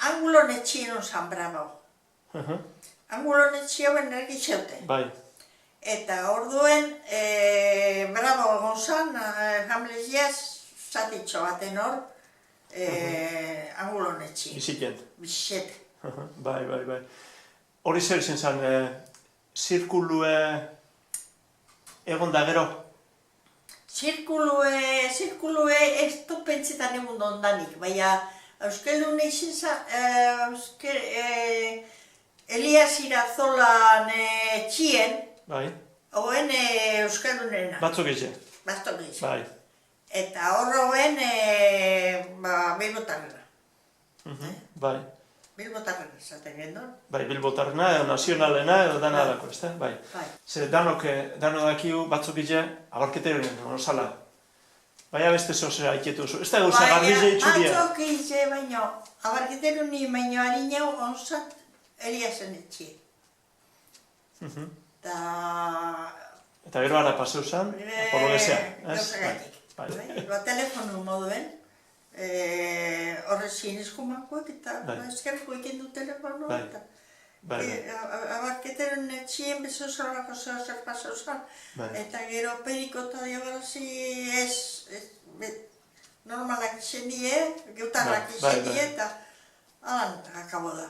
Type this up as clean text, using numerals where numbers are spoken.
angulon etxien osan brabo. Angulon etxio ben ergitxeute. Bai. Eta orduen, brabo egon zan, jamleziaz, zatitxo baten hor, angulon etxien. Biziken. Bizet. Bai. Hori zer izan zen, zirkulue egon da gero? Zirkulue ez du pentsetan egun ondanik, baina Euskaldun izin zan, Elias Irazolan txien, Bai. hoen Euskaldunena. Batzuk egin? Batzuk egin. Bai. Eta horroen Bilbotarrena. Bai. Bilbotarrena esaten gendon. Bai, bilbotarrena, edo nazionalena, edo dana alako, ez da? Bai. Zer, dano dakiu batzuk egin, abarkete horien, osala. Baina beste zozera haiketu zu. Ez da gauza garbize itxuria. Batzuk egin, baino, abarkete horien baino harineu onzat Eliasen etxie. Eta gero ara paseu zan, apologezea. Gauzagatik. Telefonu moduen, horrezien eskumakoak eta eskerriko iken du telefonu eta abarketeren etxien bezo zorrako zer pasau zan. Eta gero perikota diabarazi normalak izan die, geutarrak izan die eta alan akabo da.